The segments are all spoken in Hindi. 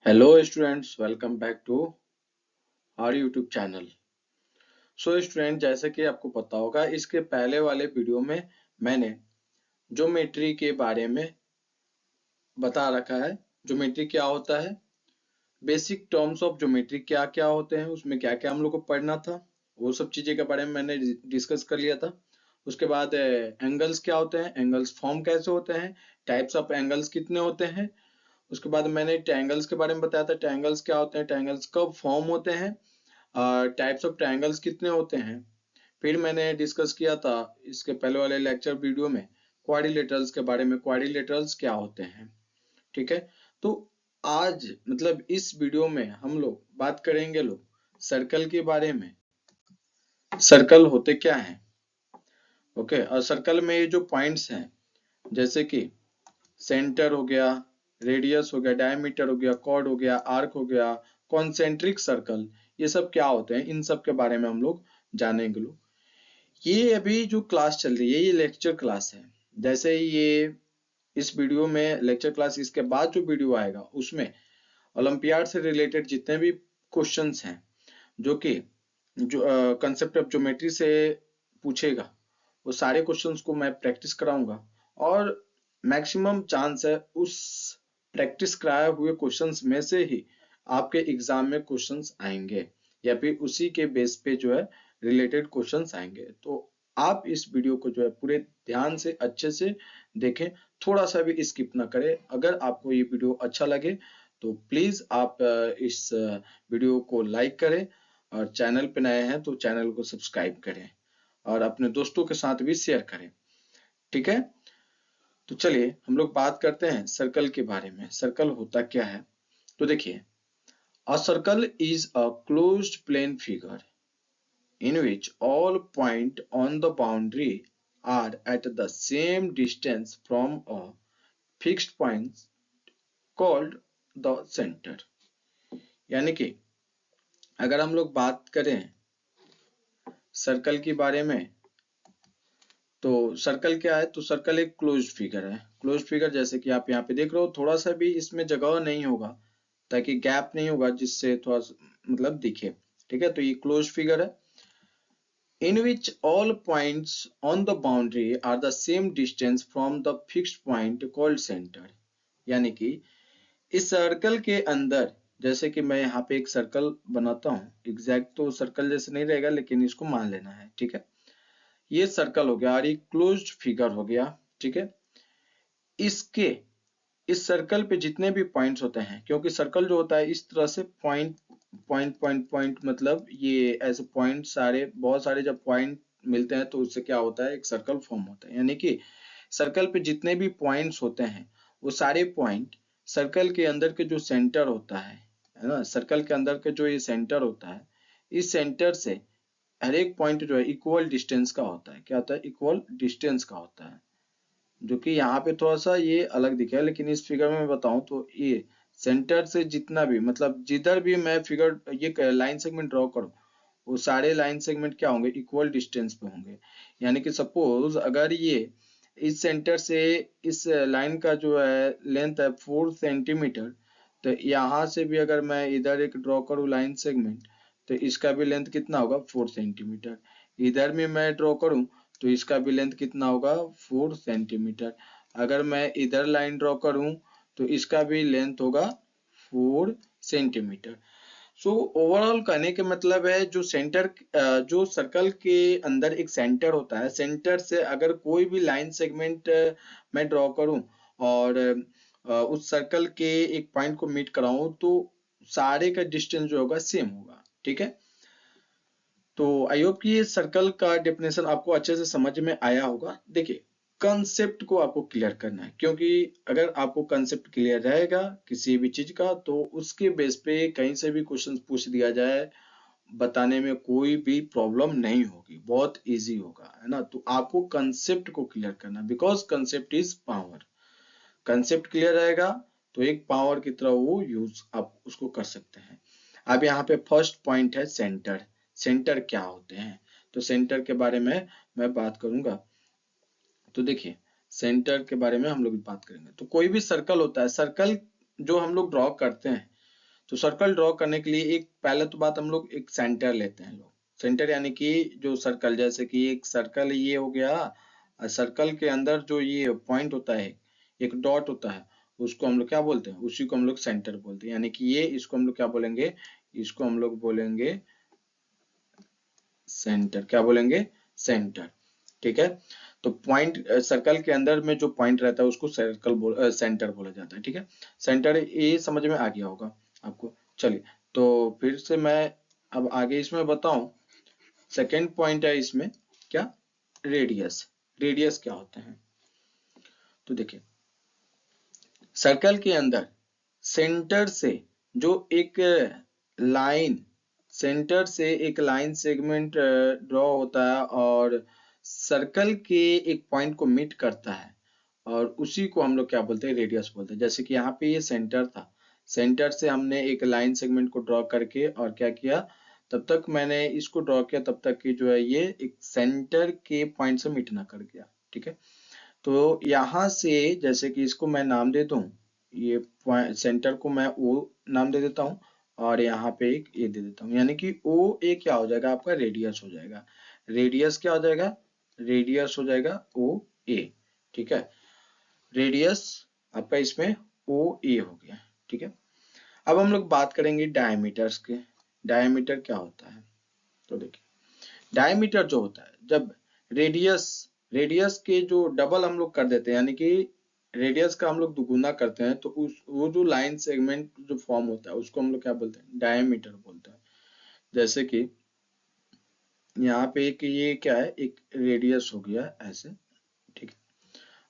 Hello students, welcome back to our YouTube channel. So student, जैसे कि आपको पता होगा, इसके पहले वाले वीडियो में मैंने ज्योमेट्री के बारे में बता रखा है। ज्योमेट्री क्या होता है, बेसिक टर्म्स ऑफ ज्योमेट्री क्या क्या होते हैं, उसमें क्या क्या हम लोग को पढ़ना था, वो सब चीजें के बारे में मैंने डिस्कस कर लिया था। उसके बाद एंगल्स क्या होते हैं, एंगल्स फॉर्म कैसे होते हैं, टाइप्स ऑफ एंगल्स कितने होते हैं। उसके बाद मैंने ट्रायंगल्स के बारे में बताया था, ट्रायंगल्स क्या होते हैं, ट्रायंगल्स कब फॉर्म होते हैं, टाइप्स ऑफ ट्रायंगल्स कितने होते हैं। फिर मैंने डिस्कस किया था इसके पहले वाले लेक्चर वीडियो में क्वाड्रिलेटरल्स के बारे में, क्वाड्रिलेटरल्स क्या होते हैं। ठीक है, तो आज मतलब इस वीडियो में हम लोग बात करेंगे सर्कल के बारे में। सर्कल होते क्या हैं, ओके। और सर्कल में ये जो पॉइंट्स हैं, जैसे कि सेंटर हो गया, रेडियस हो गया, डायमीटर हो गया, कॉर्ड हो गया, आर्क हो गया, कॉन्सेंट्रिक सर्कल, ये सब क्या होते हैं, इन सब के बारे में हम लोग जानेंगे ये अभी जो क्लास चल रही है, ये लेक्चर क्लास है। जैसे ही ये इस वीडियो में लेक्चर क्लास, इसके बाद जो वीडियो आएगा उसमें ओलंपियाड से रिलेटेड जितने भी क्वेश्चंस हैं, जो कि जो कंसेप्ट ऑफ ज्योमेट्री से पूछेगा, वो सारे क्वेश्चंस को मैं प्रैक्टिस कराऊंगा। और मैक्सिमम चांस है उस प्रैक्टिस कराए हुए क्वेश्चंस में से ही आपके एग्जाम में क्वेश्चंस आएंगे, या फिर उसी के बेस पे जो है रिलेटेड क्वेश्चंस आएंगे। तो आप इस वीडियो को जो है पूरे ध्यान से अच्छे से देखें, थोड़ा सा भी स्किप ना करें। अगर आपको ये वीडियो अच्छा लगे तो प्लीज आप इस वीडियो को लाइक करें, और चैनल पे नए हैं तो चैनल को सब्सक्राइब करें, और अपने दोस्तों के साथ भी शेयर करें। ठीक है, तो चलिए हम लोग बात करते हैं सर्कल के बारे में। सर्कल होता क्या है, तो देखिए, a circle is a closed plane figure in which all points on the boundary are at the same distance from a fixed point called the center। यानी कि अगर हम लोग बात करें सर्कल के बारे में, तो सर्कल क्या है, तो सर्कल एक क्लोज्ड फिगर है। क्लोज्ड फिगर जैसे कि आप यहाँ पे देख रहे हो, थोड़ा सा भी इसमें जगह नहीं होगा, ताकि गैप नहीं होगा जिससे थोड़ा मतलब दिखे। ठीक है, तो ये क्लोज्ड फिगर है in which all points on the boundary are the same distance from the fixed point called center। यानी कि इस सर्कल के अंदर, जैसे कि मैं यहाँ पे एक सर्कल बनाता हूँ, एग्जैक्ट तो सर्कल जैसे नहीं रहेगा लेकिन इसको मान लेना है। ठीक है, ये सर्कल हो गया और ये क्लोज्ड फिगर हो गया। ठीक है, इसके इस सर्कल पे जितने भी पॉइंट्स होते हैं, क्योंकि सर्कल जो होता है इस तरह से पॉइंट पॉइंट पॉइंट पॉइंट, मतलब ये ऐसे पॉइंट सारे, बहुत सारे जब पॉइंट मिलते हैं तो उससे क्या होता है, एक सर्कल फॉर्म होता है। यानी कि सर्कल पे जितने भी पॉइंट्स होते हैं, वो सारे पॉइंट सर्कल के अंदर के जो सेंटर होता है ना, सर्कल के अंदर के जो ये सेंटर होता है, इस सेंटर से हर एक पॉइंट जो है इक्वल डिस्टेंस का होता है। क्या होता है, इक्वल डिस्टेंस का होता है। जो कि यहाँ पे थोड़ा सा ये अलग दिखा है, लेकिन इस फिगर में मैं बताऊं तो ये सेंटर से जितना भी, मतलब जिधर भी मैं फिगर ये लाइन सेगमेंट ड्रॉ करूं, वो सारे लाइन सेगमेंट क्या होंगे, इक्वल डिस्टेंस पे होंगे। यानी कि सपोज अगर ये इस सेंटर से इस लाइन का जो है लेंथ है 4 सेंटीमीटर, तो यहाँ से भी अगर मैं इधर एक ड्रॉ करूँ लाइन सेगमेंट, तो इसका भी लेंथ कितना होगा, 4 सेंटीमीटर। इधर में मैं ड्रॉ करूँ तो इसका भी लेंथ कितना होगा, 4 सेंटीमीटर। अगर मैं इधर लाइन ड्रॉ करूं तो इसका भी लेंथ होगा 4 सेंटीमीटर। सो ओवरऑल कहने के मतलब है, जो सेंटर, जो सर्कल के अंदर एक सेंटर होता है, सेंटर से अगर कोई भी लाइन सेगमेंट मैं ड्रॉ करूं और उस सर्कल के एक पॉइंट को मीट कराऊं, तो सारे का डिस्टेंस जो होगा सेम होगा। ठीक है, तो आई होप कि ये सर्कल का डेफिनेशन आपको अच्छे से समझ में आया होगा। देखिए, कंसेप्ट को आपको क्लियर करना है, क्योंकि अगर आपको कंसेप्ट क्लियर रहेगा किसी भी चीज का, तो उसके बेस पे कहीं से भी क्वेश्चन पूछ दिया जाए, बताने में कोई भी प्रॉब्लम नहीं होगी, बहुत इजी होगा, है ना। तो आपको कंसेप्ट को क्लियर करना, because concept is power. Concept clear रहेगा तो एक पावर की तरह वो यूज आप उसको कर सकते हैं। अब यहाँ पे फर्स्ट पॉइंट है सेंटर। सेंटर क्या होते हैं, तो सेंटर के बारे में मैं बात करूंगा। तो देखिए, सेंटर के बारे में हम लोग बात करेंगे। तो कोई भी सर्कल होता है, सर्कल जो हम लोग ड्रॉ करते हैं, तो सर्कल ड्रॉ करने के लिए एक पहले तो बात हम लोग एक सेंटर लेते हैं। लोग सेंटर यानी कि जो सर्कल, जैसे कि एक सर्कल ये हो गया, सर्कल के अंदर जो ये पॉइंट होता है, एक डॉट होता है, उसको हम लोग क्या बोलते हैं, उसी को हम लोग सेंटर बोलते हैं। यानी कि ये इसको हम लोग क्या बोलेंगे, इसको हम लोग बोलेंगे सेंटर। क्या बोलेंगे, सेंटर। ठीक है, तो पॉइंट सर्कल के अंदर में जो पॉइंट रहता है उसको सेंटर बोला जाता है। ठीक है, सेंटर ये समझ में आ गया होगा आपको। चलिए, तो फिर से मैं अब आगे इसमें बताऊं। सेकेंड पॉइंट है इसमें क्या, रेडियस। रेडियस क्या होता है, तो देखिए सर्कल के अंदर सेंटर से जो एक लाइन, सेंटर से एक लाइन सेगमेंट ड्रॉ होता है और सर्कल के एक पॉइंट को मीट करता है, और उसी को हम लोग क्या बोलते हैं, रेडियस बोलते हैं। जैसे कि यहाँ पे ये सेंटर था, सेंटर से हमने एक लाइन सेगमेंट को ड्रॉ करके और क्या किया, तब तक मैंने इसको ड्रॉ किया तब तक कि जो है ये एक सेंटर के पॉइंट से मीट ना कर गया। ठीक है, तो यहाँ से जैसे कि इसको मैं नाम दे दूं, ये पॉइंट सेंटर को मैं ओ नाम दे देता हूँ, और यहाँ पे एक ए दे देता हूँ, यानी कि ओ ए क्या हो जाएगा, आपका रेडियस हो जाएगा। रेडियस क्या हो जाएगा, रेडियस हो जाएगा ओ ए। ठीक है, रेडियस आपका इसमें ओ ए हो गया। ठीक है, अब हम लोग बात करेंगे डायमीटर्स के। डायमीटर क्या होता है, तो देखिए डायमीटर जो होता है, जब रेडियस, रेडियस के जो डबल हम लोग कर देते हैं, यानी कि रेडियस का हम लोग दुगुना करते हैं, तो उस वो जो लाइन सेगमेंट जो फॉर्म होता है उसको हम लोग क्या बोलते हैं, डायमीटर बोलते हैं। जैसे कि यहाँ पे एक ये क्या है, एक रेडियस हो गया ऐसे। ठीक है,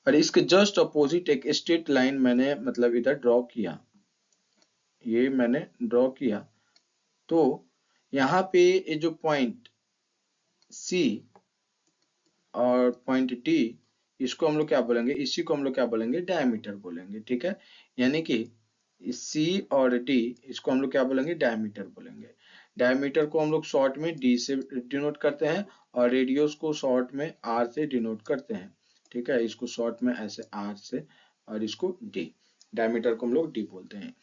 और इसके जस्ट अपोजिट एक स्ट्रेट लाइन मैंने मतलब इधर ड्रॉ किया, ये मैंने ड्रॉ किया, तो यहाँ पे ये जो पॉइंट सी और पॉइंट डी, इसको हम लोग क्या बोलेंगे, इसी को हम लोग क्या बोलेंगे, डायमीटर बोलेंगे। ठीक है, यानी कि सी और डी, इसको हम लोग क्या बोलेंगे, डायमीटर बोलेंगे। डायमीटर को हम लोग शॉर्ट में डी से डिनोट करते हैं, और रेडियस को शॉर्ट में आर से डिनोट करते हैं। ठीक है, इसको शॉर्ट में ऐसे आर से, और इसको डी, डायमीटर को हम लोग डी बोलते हैं।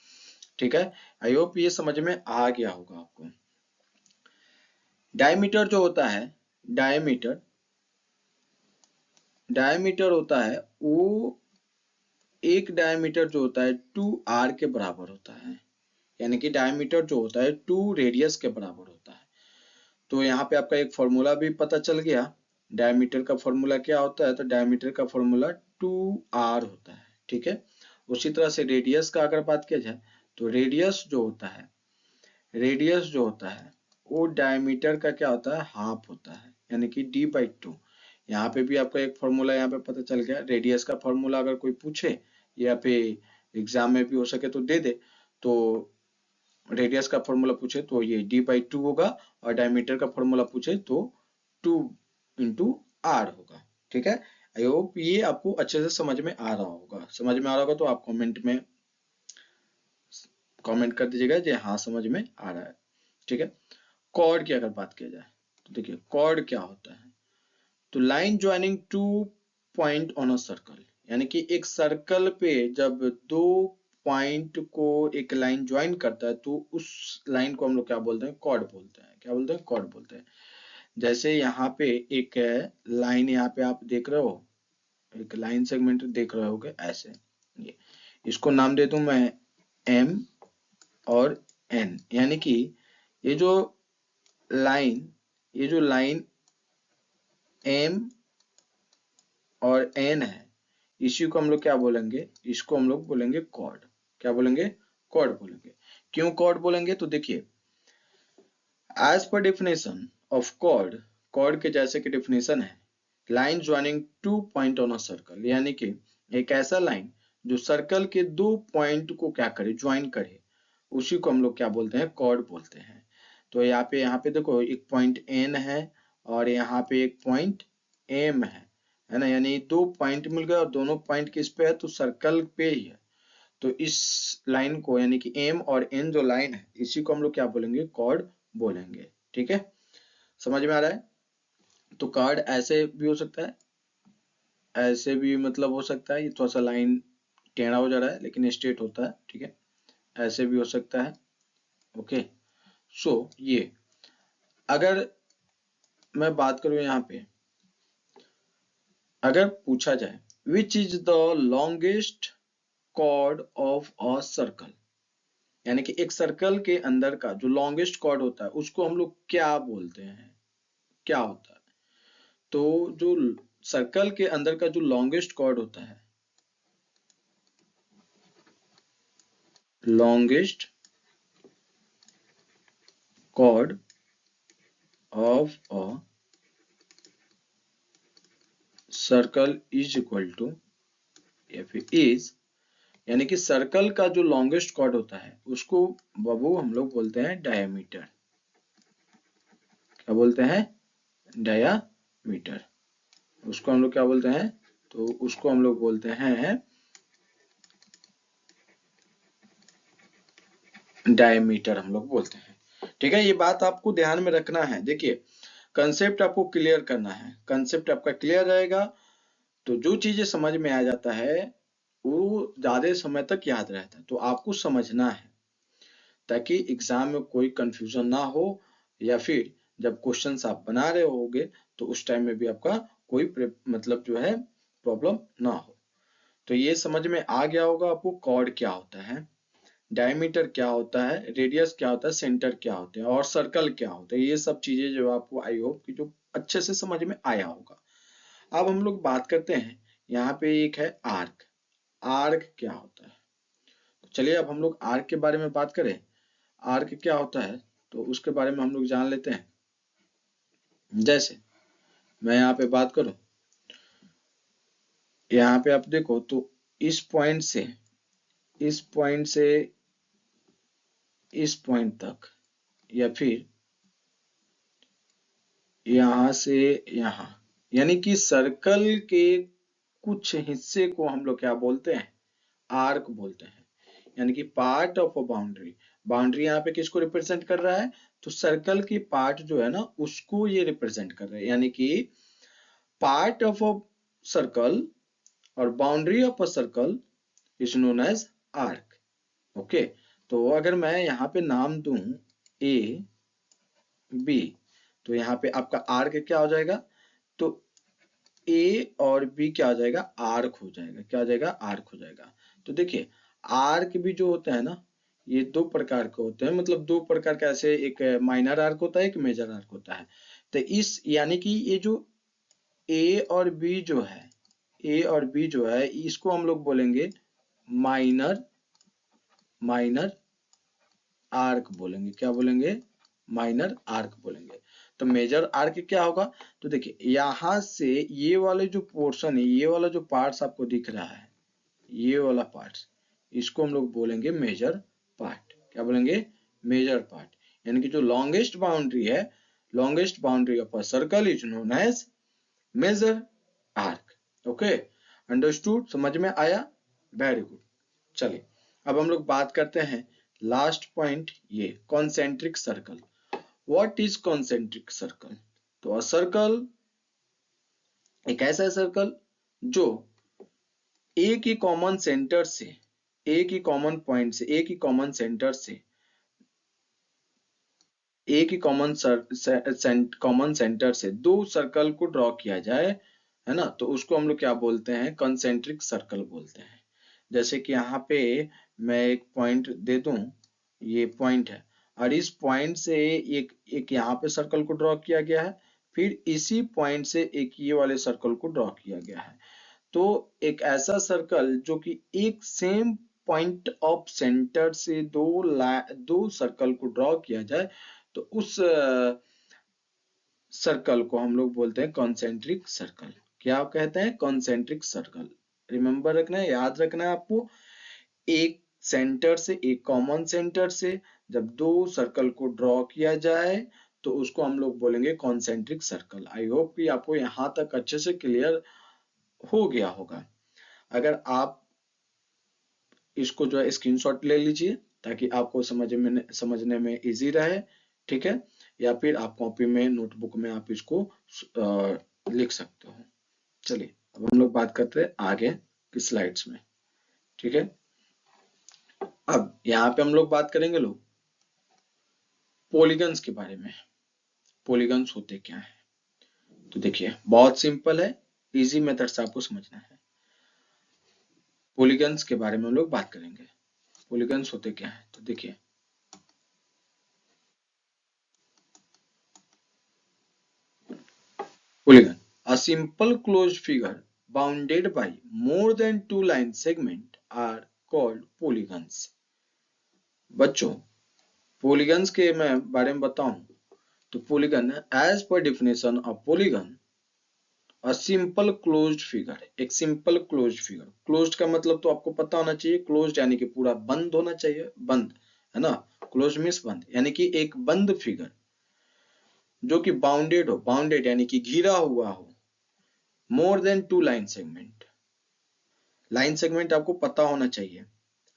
ठीक है, आई होप ये समझ में आ गया होगा आपको। डायमीटर जो होता है, डायमीटर, डायमीटर होता है वो, एक डायमीटर जो होता है 2r के बराबर होता है। यानी कि डायमीटर जो होता है 2 रेडियस के बराबर होता है। तो यहाँ पे आपका एक फॉर्मूला भी पता चल गया। डायमीटर का फॉर्मूला क्या होता है, तो डायमीटर का फॉर्मूला 2r होता है। ठीक है, उसी तरह से रेडियस का अगर बात किया जाए, तो रेडियस जो होता है, रेडियस जो होता है वो डायमीटर का क्या होता है, हाफ होता है, यानी कि d/2। यहाँ पे भी आपका एक फॉर्मूला यहाँ पे पता चल गया। रेडियस का फॉर्मूला अगर कोई पूछे या पे एग्जाम में भी हो सके तो दे दे, तो रेडियस का फॉर्मूला पूछे तो ये d/2 होगा, और डायमीटर का फॉर्मूला पूछे तो 2 × r होगा। ठीक है, आई होप ये आपको अच्छे से समझ में आ रहा होगा। समझ में आ रहा होगा तो आप कमेंट में कमेंट कर दीजिएगा जी हाँ समझ में आ रहा है। ठीक है, कॉर्ड की अगर बात किया जाए, तो देखिए कॉर्ड क्या होता है, तो line joining two point on a circle, यानी कि एक सर्कल पे जब दो पॉइंट को एक लाइन ज्वाइन करता है, तो उस लाइन को हम लोग क्या बोलते हैं, कॉर्ड बोलते हैं। क्या बोलते हैं, कॉर्ड बोलते हैं। जैसे यहाँ पे एक लाइन, यहाँ पे आप देख रहे हो, एक लाइन सेगमेंट देख रहे होगे ऐसे, ये इसको नाम दे दूं मैं एम और एन, यानी कि ये जो लाइन, ये जो लाइन एम और एन है, इसी को हम लोग क्या बोलेंगे, इसको हम लोग बोलेंगे कॉर्ड। क्या बोलेंगे, कॉर्ड बोलेंगे। क्यों कॉर्ड बोलेंगे, तो देखिए as per definition of chord, cord के जैसे की डेफिनेशन है, line joining two point on a circle, यानी कि एक ऐसा लाइन जो सर्कल के दो पॉइंट को क्या करे, ज्वाइन करे, उसी को हम लोग क्या बोलते हैं, कॉर्ड बोलते हैं। तो यहाँ पे देखो एक पॉइंट एन है, और यहाँ पे एक पॉइंट एम है ना, यानी दो पॉइंट मिल गए और दोनों पॉइंट किस पे है, तो सर्कल पे ही है। तो इस लाइन को, यानी कि एम और एन जो लाइन है, इसी को हम लोग क्या बोलेंगे, कॉर्ड बोलेंगे। ठीक है, समझ में आ रहा है। तो कॉर्ड ऐसे भी हो सकता है, ऐसे भी मतलब हो सकता है, ये थोड़ा सा लाइन टेढ़ा हो जा रहा है लेकिन स्ट्रेट होता है। ठीक है, ऐसे भी हो सकता है, ओके, सो ये अगर मैं बात करूं यहाँ पे, अगर पूछा जाए which is the longest chord of a circle, यानी कि एक सर्कल के अंदर का जो लॉन्गेस्ट कॉर्ड होता है उसको हम लोग क्या बोलते हैं, क्या होता है? तो जो सर्कल के अंदर का जो लॉन्गेस्ट कॉर्ड होता है, longest chord of a circle is equal to, या फिर इज, यानी कि सर्कल का जो लॉन्गेस्ट कॉर्ड होता है उसको बाबू हम लोग बोलते हैं डायमीटर। क्या बोलते हैं? डायमीटर। उसको हम लोग क्या बोलते हैं? तो उसको हम लोग बोलते हैं डायमीटर, हम लोग बोलते हैं। ठीक है, ये बात आपको ध्यान में रखना है। देखिए, कंसेप्ट आपको क्लियर करना है। कंसेप्ट आपका क्लियर रहेगा तो जो चीजें समझ में आ जाता है वो ज्यादा समय तक याद रहता है। तो आपको समझना है ताकि एग्जाम में कोई कंफ्यूजन ना हो, या फिर जब क्वेश्चंस आप बना रहे होगे तो उस टाइम में भी आपका कोई मतलब जो है प्रॉब्लम ना हो। तो ये समझ में आ गया होगा आपको कॉर्ड क्या होता है, डायमीटर क्या होता है, रेडियस क्या होता है, सेंटर क्या होते हैं और सर्कल क्या होता है। ये सब चीजें जो आपको आई होप कि जो अच्छे से समझ में आया होगा। अब हम लोग बात करते हैं, यहाँ पे एक है आर्क। आर्क क्या होता है? तो चलिए अब हम लोग आर्क के बारे में बात करें। आर्क क्या होता है तो उसके बारे में हम लोग जान लेते हैं। जैसे मैं यहाँ पे बात करूं, यहाँ पे आप देखो तो इस पॉइंट से इस पॉइंट से इस पॉइंट तक, या फिर यहाँ से यहाँ, यानी कि सर्कल के कुछ हिस्से को हम लोग क्या बोलते हैं? आर्क बोलते हैं। यानी कि part of a boundary. Boundary यहाँ पे किसको रिप्रेजेंट कर रहा है? तो सर्कल की पार्ट जो है ना उसको ये रिप्रेजेंट कर रहा है। यानी कि पार्ट ऑफ अ सर्कल और boundary of a circle is known as arc. Okay, तो अगर मैं यहाँ पे नाम दूं ए बी, तो यहाँ पे आपका आर्क क्या हो जाएगा? तो ए और बी क्या हो जाएगा? आर्क हो जाएगा। क्या हो जाएगा? आर्क हो जाएगा। तो देखिए, आर्क भी जो होता है ना, ये दो प्रकार के होते हैं। मतलब दो प्रकार का, ऐसे एक माइनर आर्क होता है, एक मेजर आर्क होता है। तो इस यानी कि ये जो ए और बी जो है, ए और बी जो है इसको हम लोग बोलेंगे माइनर माइनर आर्क बोलेंगे। क्या बोलेंगे? माइनर आर्क बोलेंगे। तो मेजर आर्क क्या होगा? तो देखिए, यहां से ये वाले जो पोर्शन है, ये वाला जो पार्ट्स आपको दिख रहा है, ये वाला पार्ट्स, इसको हम लोग बोलेंगे मेजर पार्ट। क्या बोलेंगे? Major part. यानी कि जो लॉन्गेस्ट बाउंड्री है, longest boundary of a circle is known as major arc. Okay, understood? समझ में आया? Very good. चलिए अब हम लोग बात करते हैं लास्ट पॉइंट, ये concentric circle. What is concentric circle? तो अ सर्कल एक ऐसा सर्कल जो एक ही कॉमन सेंटर से, एक ही कॉमन पॉइंट से, एक ही कॉमन सेंटर से, एक ही कॉमन सेंटर से दो सर्कल को ड्रॉ किया जाए, है ना, तो उसको हम लोग क्या बोलते हैं? कॉन्सेंट्रिक सर्कल बोलते हैं। जैसे कि यहाँ पे मैं एक पॉइंट दे दूं, ये पॉइंट है और इस पॉइंट से एक एक यहाँ पे सर्कल को ड्रॉ किया गया है, फिर इसी पॉइंट से एक ये वाले सर्कल को ड्रॉ किया गया है। तो एक ऐसा सर्कल जो कि एक सेम पॉइंट ऑफ सेंटर से दो सर्कल को ड्रॉ किया जाए, तो उस सर्कल को हम लोग बोलते हैं कॉन्सेंट्रिक सर्कल। क्या कहते हैं? Concentric circle. रिमेंबर रखना है, याद रखना है आपको। एक सेंटर से, एक कॉमन सेंटर से जब दो सर्कल को ड्रॉ किया जाए तो उसको हम लोग बोलेंगे कॉन्सेंट्रिक सर्कल। आई होप कि आपको यहाँ तक अच्छे से क्लियर हो गया होगा। अगर आप इसको जो है स्क्रीनशॉट ले लीजिए ताकि आपको समझने में इजी रहे। ठीक है, या फिर आप कॉपी में, नोटबुक में आप इसको लिख सकते हो। चलिए अब हम लोग बात करते हैं आगे की स्लाइड्स में। ठीक है, अब यहाँ पे हम लोग बात करेंगे लोग पॉलीगन्स के बारे में। पॉलीगन्स होते क्या है? तो देखिए बहुत सिंपल है, इजी मेथड से आपको समझना है। पॉलीगन्स के बारे में हम लोग बात करेंगे। पॉलीगन्स होते क्या है? तो देखिए polygon, a simple closed figure bounded by more than two line segment are called polygons। बच्चों polygons के मैं बारे में बताऊं तो polygon as per definition of polygon a simple closed figure, एक simple closed figure। closed का मतलब तो आपको पता होना चाहिए, closed यानी कि पूरा बंद होना चाहिए, बंद है ना, closed means बंद, यानी कि एक बंद फिगर जो कि बाउंडेड हो, बाउंडेड यानी कि घिरा हुआ हो, more than two line segment. Line segment आपको पता होना चाहिए,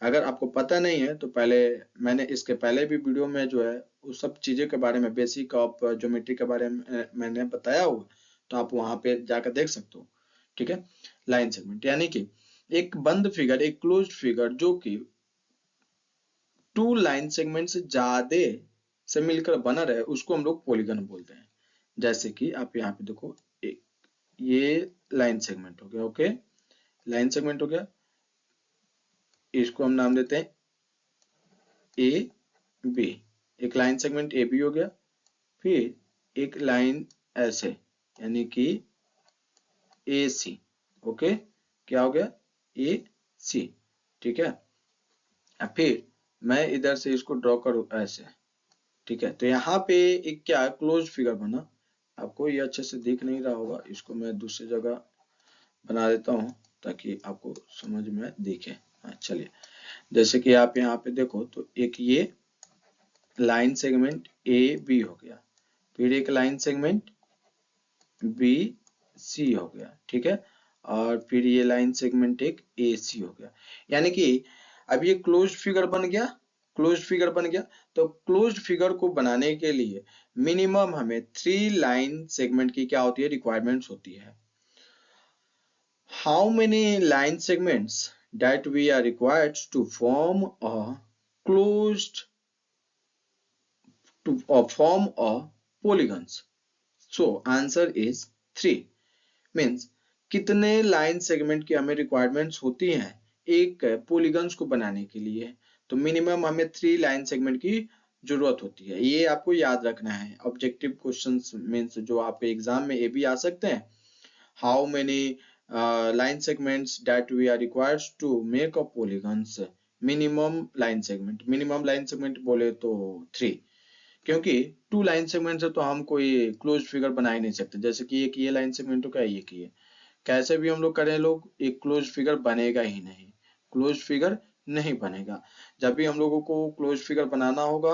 अगर आपको पता नहीं है तो पहले मैंने इसके पहले भी वीडियो में जो है उस सब चीजें के बारे में, बेसिक ऑफ ज्योमेट्री के बारे में मैंने बताया हुआ, तो आप वहां पे जाकर देख सकते हो। ठीक है, लाइन सेगमेंट यानी कि एक बंद फिगर, एक क्लोज्ड फिगर जो कि टू लाइन सेगमेंट से ज्यादा से मिलकर बना रहे, उसको हम लोग पॉलीगन बोलते हैं। जैसे कि आप यहाँ पे देखो, एक ये लाइन सेगमेंट हो गया, ओके, लाइन सेगमेंट हो गया, इसको हम नाम देते हैं ए बी, एक लाइन सेगमेंट ए बी हो गया। फिर एक लाइन ऐसे यानी कि ए सी, ओके, क्या हो गया, ए सी, ठीक है। अब फिर मैं इधर से इसको ड्रॉ करूं ऐसे, ठीक है, तो यहाँ पे एक क्या क्लोज फिगर बना, आपको ये अच्छे से दिख नहीं रहा होगा, इसको मैं दूसरी जगह बना देता हूँ ताकि आपको समझ में दिखे। हाँ चलिए, जैसे कि आप यहाँ पे देखो तो एक ये लाइन सेगमेंट ए बी हो गया, फिर एक लाइन सेगमेंट बी सी हो गया, ठीक है, और फिर ये लाइन सेगमेंट एक ए सी हो गया। यानी कि अब ये क्लोज्ड फिगर बन गया, क्लोज्ड फिगर बन गया। तो क्लोज्ड फिगर को बनाने के लिए मिनिमम हमें 3 लाइन सेगमेंट की क्या होती है, रिक्वायरमेंट्स होती है। How many line segments that we are required to form a closed to form a polygons? So answer is 3, means कितने लाइन सेगमेंट की हमें रिक्वायरमेंट्स होती हैं एक पॉलीगन्स को बनाने के लिए? तो मिनिमम हमें 3 लाइन सेगमेंट की जरूरत होती है, ये आपको याद रखना है। ऑब्जेक्टिव क्वेश्चंस मींस जो आप एग्जाम में ये भी आ सकते हैं, how many line segments that we are required to make a polygons, minimum line segment बोले तो 3, क्योंकि 2 लाइन सेगमेंट से तो हम कोई क्लोज फिगर बना ही नहीं सकते। जैसे कि एक ये लाइन सेगमेंट हो गया, ये की है, कैसे भी हम लोग करें लोग, एक क्लोज फिगर बनेगा ही नहीं, क्लोज फिगर नहीं बनेगा। जब भी हम लोगों को क्लोज फिगर बनाना होगा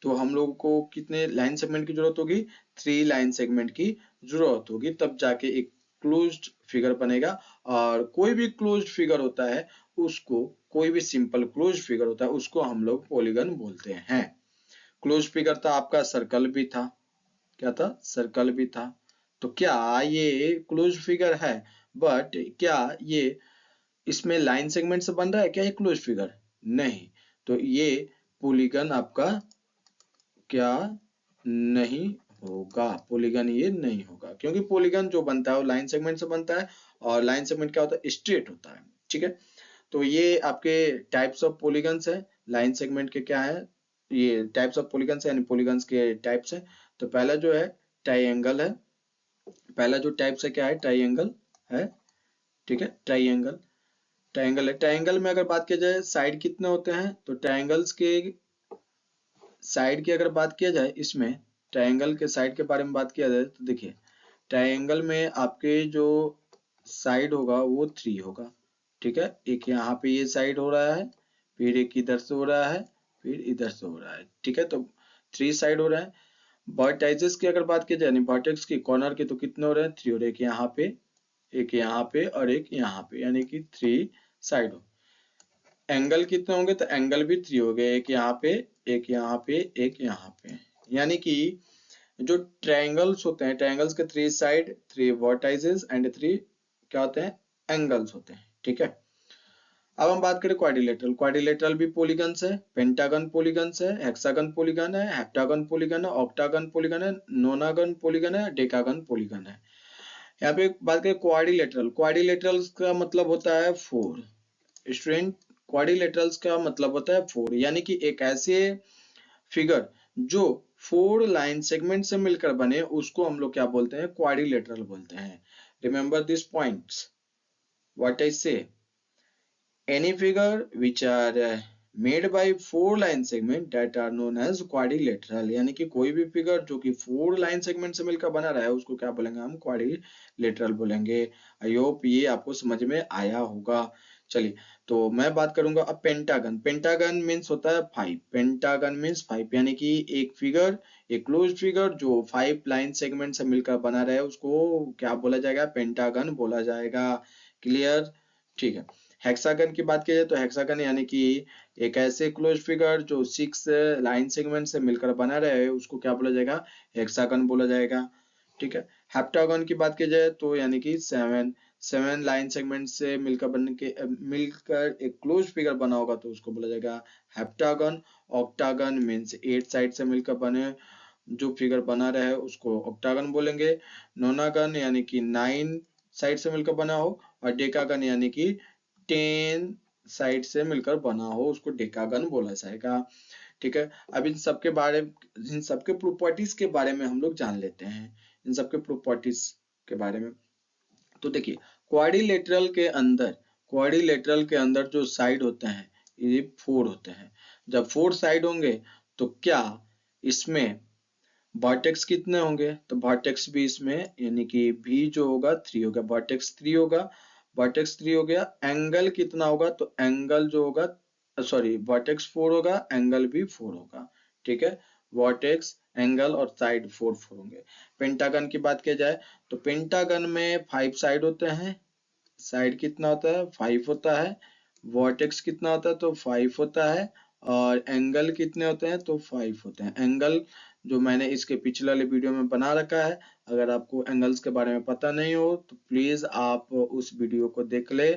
तो हम लोगों को कितने लाइन सेगमेंट की जरूरत होगी, 3 लाइन सेगमेंट की जरूरत होगी, तब जाके एक क्लोज्ड फिगर बनेगा। और कोई भी क्लोज्ड फिगर होता है उसको, कोई भी सिंपल क्लोज्ड फिगर होता है उसको हम लोग पॉलीगन बोलते हैं। क्लोज्ड फिगर था आपका सर्कल भी था, क्या था, सर्कल भी था। तो क्या ये क्लोज्ड फिगर है, बट क्या ये इसमें लाइन सेगमेंट से बन रहा है क्या ये क्लोज्ड फिगर? नहीं, तो ये पॉलीगन आपका क्या नहीं होगा, पॉलीगन ये नहीं होगा, क्योंकि पॉलीगन जो बनता है वो लाइन सेगमेंट से बनता है, और लाइन सेगमेंट क्या होता है, स्ट्रेट होता है। ठीक है, तो ये आपके टाइप्स ऑफ पॉलीगन्स है। लाइन सेगमेंट के क्या है, ये टाइप्स ऑफ पॉलीगन्स है, यानी पॉलीगन्स के टाइप्स है। तो पहला जो है ट्राइंगल है, पहला जो टाइप्स है क्या है, ट्राइंगल है। ठीक है, ट्राइंगल, ट्राइंगल है। ट्राइंगल में अगर बात किया जाए साइड कितने होते हैं, तो ट्राइंगल्स के साइड की अगर बात किया जाए, इसमें ट्राइंगल के साइड के बारे में बात किया जाए तो देखिए, ट्राइंगल में आपके जो साइड होगा वो 3 होगा। ठीक है, एक यहाँ पे ये साइड हो रहा है, फिर एक इधर से हो रहा है, फिर इधर से हो रहा है। ठीक है, तो 3 साइड हो रहा है। वर्टाइसेस की अगर बात की जाए, वर्टेक्स की कॉर्नर के, तो कितने हो रहे हैं, 3 हो रहे हैं, एक यहाँ पे, एक यहाँ पे और एक यहाँ पे, यानी कि 3 साइड हो। एंगल कितने होंगे, तो एंगल भी 3 हो गए, एक यहाँ पे, एक यहाँ पे, एक यहाँ पे। यानी कि जो ट्रायंगल्स होते हैं, ट्रायंगल्स के 3 साइड, 3 वर्टाइसेस एंड 3 क्या होते हैं, एंगल्स होते हैं। ठीक है, अब हम बात करें क्वाड्रिलेटरल। क्वाड्रिलेटरल भी पॉलीगन्स है, पेंटागन पॉलीगन्स है, हेक्सागन पॉलीगन है, हेप्टागन पॉलीगन है, ऑक्टागन पॉलीगन है, नोनागन पॉलीगन है, डेकागन पॉलीगन है। यहाँ पे बात करें क्वाड्रिलेटरल। क्वाड्रिलेटरल का मतलब होता है फोर। स्टूडेंट, क्वाड्रिलेटरल्स का मतलब होता है फोर, यानी कि एक ऐसे फिगर जो फोर लाइन सेगमेंट से मिलकर बने उसको हम लोग क्या बोलते हैं, क्वाड्रिलेटरल बोलते हैं। Remember this points what I से। Any figure which are made by four line segment that are known as quadrilateral, यानी कि कोई भी फिगर जो कि फोर लाइन सेगमेंट से मिलकर बना रहा है उसको क्या बोलेंगे हम, क्वाड्रिलेटरल बोलेंगे। आई होप ये आपको समझ में आया होगा। चलिए, तो मैं बात करूंगा अब पेंटागन। पेंटागन मीन्स होता है फाइव। पेंटागन मीन्स फाइव, यानी कि एक फिगर, एक क्लोज फिगर जो फाइव लाइन सेगमेंट से मिलकर बना रहा है उसको क्या बोला जाएगा, पेंटागन बोला जाएगा। क्लियर? ठीक है। हेक्सागन की बात की जाए तो हेक्सागन यानी कि एक ऐसे क्लोज फिगर जो सिक्स लाइन सेगमेंट से मिलकर बना रहे उसको क्या बोला जाएगा, हेक्सागन बोला जाएगा। ठीक है। हेप्टागन की बात की जाए तो यानी कि सेवन लाइन सेगमेंट से मिलकर एक क्लोज फिगर बना होगा तो उसको बोला जाएगा heptagon. Octagon means eight side से मिलकर बने जो फिगर बना रहे उसको ऑक्टागन बोलेंगे। नोनागन यानी कि नाइन साइड से मिलकर बना हो, और डेकागन यानी कि 10 साइड से मिलकर बना हो उसको डेकागन बोला जाएगा। ठीक है। अब इन सबके प्रॉपर्टीज के बारे में हम लोग जान लेते हैं, इन सबके प्रॉपर्टीज के बारे में। तो देखिए, क्वाड्रिलेटरल के अंदर जो साइड होते हैं ये फोर होते हैं। जब फोर साइड होंगे तो क्या इसमें वर्टेक्स कितने होंगे, तो वर्टेक्स भी इसमें यानी कि भी जो होगा थ्री होगा, वर्टेक्स थ्री होगा। वर्टेक्स थ्री हो गया। एंगल कितना होगा, तो एंगल जो होगा, सॉरी, वर्टेक्स फोर होगा, एंगल भी फोर होगा। ठीक है। वर्टेक्स, एंगल और साइड फोर फोर होंगे। पेंटागन की बात की जाए तो पेंटागन में फाइव साइड होते हैं। साइड कितना होता है, फाइव होता है। वर्टेक्स कितना होता है, तो फाइव होता है। और एंगल कितने होते हैं, तो फाइव होते हैं। एंगल जो मैंने इसके पिछले वाले वीडियो में बना रखा है, अगर आपको एंगल्स के बारे में पता नहीं हो तो प्लीज आप उस वीडियो को देख ले,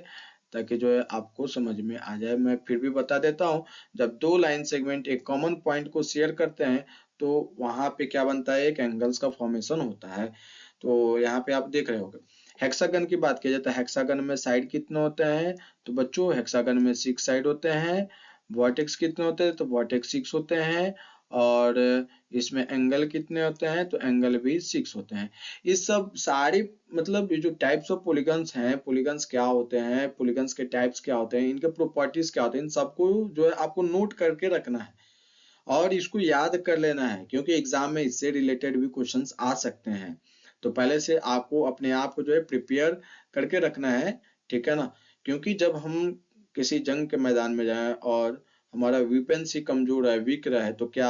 ताकि जो है आपको समझ में आ जाए। मैं फिर भी बता देता हूँ, जब दो लाइन सेगमेंट एक कॉमन पॉइंट को शेयर करते हैं तो वहां पे क्या बनता है, एक एंगल्स का फॉर्मेशन होता है। तो यहाँ पे आप देख रहे होगे। हेक्सागन की बात की जाए तो हेक्सागन में साइड कितने होते हैं, तो बच्चों हेक्सागन में सिक्स साइड होते हैं। वर्टेक्स कितने होते हैं, तो वर्टेक्स सिक्स होते हैं। और इसमें एंगल कितने होते हैं, तो एंगल भी सिक्स होते हैं। इस सब सारी मतलब ये जो टाइप्स ऑफ पॉलीगन्स हैं, पॉलीगन्स क्या होते हैं, पॉलीगन्स के टाइप्स क्या होते हैं, इनके प्रॉपर्टीज क्या होते हैं, इन सबको जो है आपको नोट करके रखना है और इसको याद कर लेना है, क्योंकि एग्जाम में इससे रिलेटेड भी क्वेश्चंस आ सकते हैं। तो पहले से आपको अपने आप को जो है प्रिपेयर करके रखना है। ठीक है ना, क्योंकि जब हम किसी जंग के मैदान में जाएं और हमारा वेपन्स ही कमजोर है, वीक रहा है, तो क्या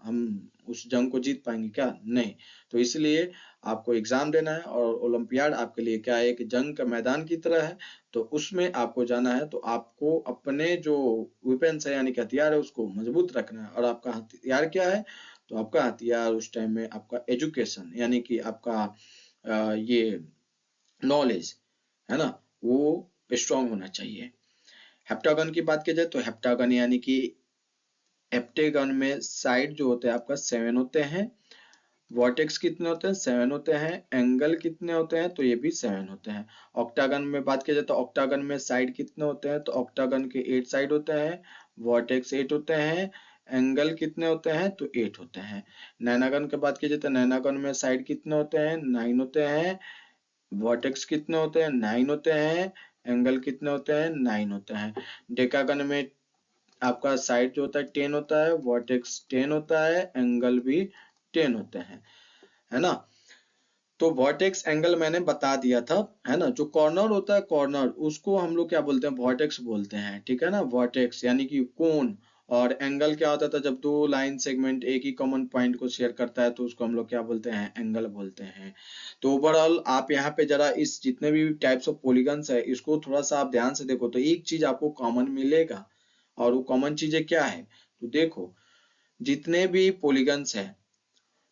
हम उस जंग को जीत पाएंगे क्या, नहीं। तो इसलिए आपको एग्जाम देना है और ओलंपियाड आपके लिए क्या है, एक जंग का मैदान की तरह है। तो उसमें आपको जाना है, तो आपको अपने जो वेपन्स है यानी कि हथियार है उसको मजबूत रखना है। और आपका हथियार क्या है, तो आपका हथियार उस टाइम में आपका एजुकेशन यानी कि आपका ये नॉलेज है ना, वो स्ट्रांग होना चाहिए। हेप्टागन की बात की जाए तो हेप्टागन यानी कि हेप्टेगन में साइड जो होते हैं आपका सेवन होते हैं। वर्टेक्स कितने होते हैं, सेवन होते हैं। एंगल कितने होते हैं, तो ये भी सेवन होते हैं। ऑक्टागन में बात की जाए तो ऑक्टागन में साइड कितने होते हैं, तो ऑक्टागन के एट साइड होते हैं। वर्टेक्स एट होते हैं। एंगल कितने होते हैं, तो एट होते हैं। नैनागन की बात की जाए तो नैनागन में साइड कितने होते हैं, नाइन होते हैं। वर्टेक्स कितने होते हैं, नाइन होते हैं। एंगल कितने होते हैं, नाइन होते हैं। डेकागन में आपका साइड जो होता है टेन होता है, वर्टेक्स टेन होता है, एंगल भी टेन होते हैं, है ना। तो वर्टेक्स एंगल मैंने बता दिया था, है ना। जो कॉर्नर होता है, कॉर्नर उसको हम लोग क्या बोलते हैं, वर्टेक्स बोलते हैं। ठीक है ना, वर्टेक्स यानी कि कोन। और एंगल क्या होता था, जब दो लाइन सेगमेंट एक ही कॉमन पॉइंट को शेयर करता है तो उसको हम लोग क्या बोलते हैं, एंगल बोलते हैं। तो ओवरऑल आप यहाँ पे जरा इस जितने भी टाइप्स ऑफ पॉलीगन्स है इसको थोड़ा सा आप ध्यान से देखो, तो एक चीज आपको कॉमन मिलेगा। और वो कॉमन चीजें क्या है, तो देखो, जितने भी पॉलीगन्स है,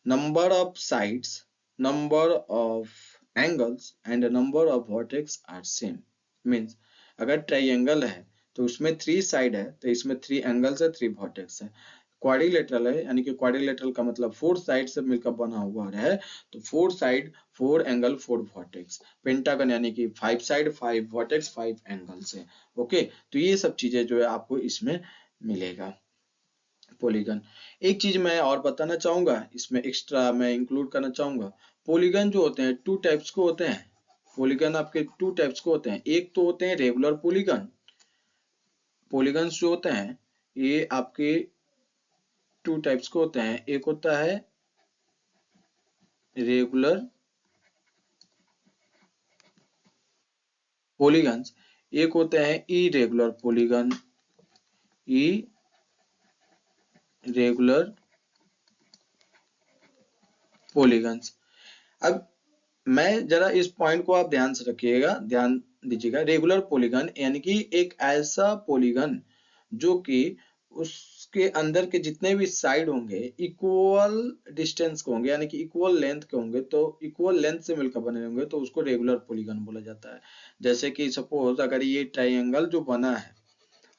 number of sides, number of angles and number of vertex are same. Means अगर ट्राइंगल है तो उसमें 3 साइड है, तो इसमें 3 एंगल्स है, 3 वर्टेक्स है। क्वाड्रिलेटरल है, यानी कि क्वाड्रिलेटरल का मतलब 4 साइड से मिलकर बना हुआ है, तो 4 साइड 4 एंगल 4 वर्टेक्स। पेंटागन यानी कि 5 साइड 5 वर्टेक्स 5 एंगल्स है। ओके, तो ये सब चीजें जो है आपको इसमें मिलेगा। पॉलीगन, एक चीज मैं और बताना चाहूंगा, इसमें एक्स्ट्रा मैं इंक्लूड करना चाहूंगा। पॉलीगन जो होते हैं 2 टाइप्स को होते हैं। पॉलीगन आपके 2 टाइप्स को होते हैं। एक तो होते हैं रेगुलर पॉलीगन। पॉलीगन्स जो होते हैं ये आपके 2 टाइप्स को होते हैं। एक होता है रेगुलर पॉलीगन्स, एक होते हैं इरेगुलर पॉलीगन। Irregular polygons. अब मैं जरा इस पॉइंट को आप ध्यान से रखिएगा, ध्यान दीजिएगा। रेगुलर पॉलीगन यानी कि एक ऐसा पॉलीगन जो कि उसके अंदर के जितने भी साइड होंगे इक्वल डिस्टेंस के होंगे, यानी कि इक्वल लेंथ के होंगे, तो इक्वल लेंथ से मिलकर बने होंगे, तो उसको रेगुलर पॉलीगन बोला जाता है। जैसे कि सपोज अगर ये ट्राइंगल जो बना है,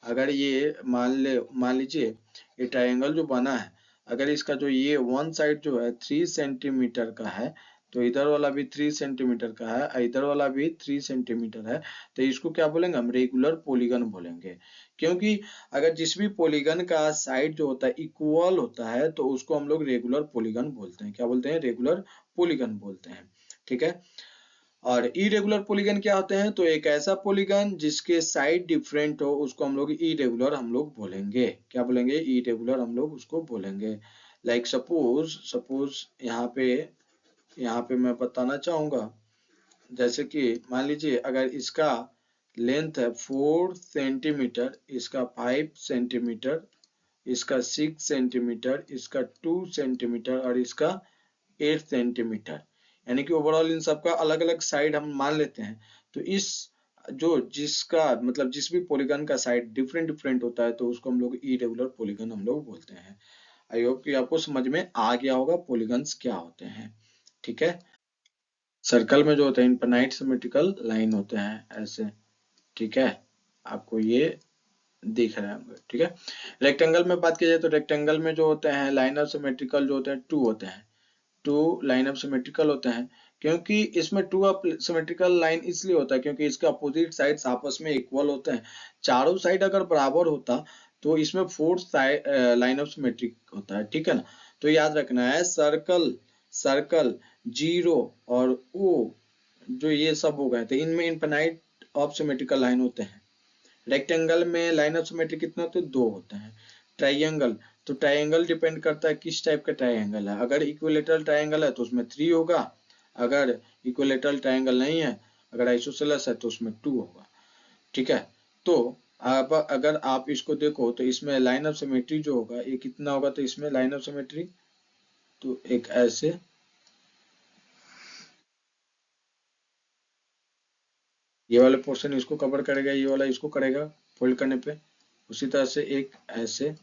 अगर ये मान लीजिए ये ट्राइंगल जो बना है, अगर इसका जो ये वन साइड जो है 3 सेंटीमीटर का है, तो इधर वाला भी 3 सेंटीमीटर का है, इधर वाला भी 3 सेंटीमीटर है, तो इसको क्या बोलेंगे हम? रेगुलर पॉलीगन बोलेंगे। क्योंकि अगर जिस भी पॉलीगन का साइड जो होता है इक्वल होता है, तो उसको हम लोग रेगुलर पॉलीगन बोलते हैं। क्या बोलते हैं? रेगुलर पॉलीगन बोलते हैं। ठीक है। और इरेगुलर पॉलीगन क्या होते हैं? तो एक ऐसा पॉलीगन जिसके साइड डिफरेंट हो, उसको हम लोग इरेगुलर हम लोग बोलेंगे। क्या बोलेंगे? इरेगुलर हम लोग उसको बोलेंगे। लाइक सपोज यहाँ पे मैं बताना चाहूंगा, जैसे कि मान लीजिए अगर इसका लेंथ है 4 सेंटीमीटर, इसका 5 सेंटीमीटर, इसका 6 सेंटीमीटर, इसका 2 सेंटीमीटर और इसका 8 सेंटीमीटर, यानी कि ओवरऑल इन सबका अलग अलग साइड हम मान लेते हैं। तो इस जो जिसका मतलब जिस भी पॉलीगन का साइड डिफरेंट डिफरेंट होता है, तो उसको हम लोग इरेगुलर पॉलीगन हम लोग बोलते हैं। आई होप कि आपको समझ में आ गया होगा पॉलीगन्स क्या होते हैं। ठीक है। सर्कल में जो होते हैं इनफाइनाइट सिमेट्रिकल लाइन होते हैं ऐसे। ठीक है, आपको ये दिख रहा है। ठीक है। रेक्टेंगल में बात की जाए तो रेक्टेंगल में जो होते हैं लाइन ऑफ सिमेट्रिकल जो होते हैं 2 होते हैं। 2 लाइन ऑफ सिमेट्रिकल होते हैं। क्योंकि इसमें 2 सिमेट्रिकल लाइन इसलिए होता है क्योंकि इसके अपोजिट साइड्स आपस में इक्वल होते हैं। चारों साइड अगर बराबर होता तो इसमें 4 लाइन ऑफ सिमेट्रिक होता है। ठीक है ना। तो याद रखना है सर्कल जीरो और ओ जो ये सब हो गए थे, इनमें इनफाइनाइट ऑफ सिमेट्रिकल लाइन होते हैं। रेक्टेंगल में लाइन ऑफ सिमेट्री कितने होते हैं? 2 होते हैं। ट्राइंगल, तो ट्राइंगल डिपेंड करता है किस टाइप का ट्राइंगल है। अगर इक्विलेटरल ट्राइंगल है तो उसमें 3 होगा, अगर इक्विलेटरल ट्राइंगल नहीं है, अगर आइसोसेलेस है तो उसमें 2 होगा। ठीक है। तो अब अगर आप इसको देखो तो इसमें लाइन ऑफ सिमेट्री जो होगा ये कितना होगा? तो इसमें लाइन ऑफ सिमेट्री तो एक ऐसे, ये वाला पोर्शन इसको कवर करेगा, ये वाला इसको करेगा फोल्ड करने पे। उसी तरह से एक ऐसे,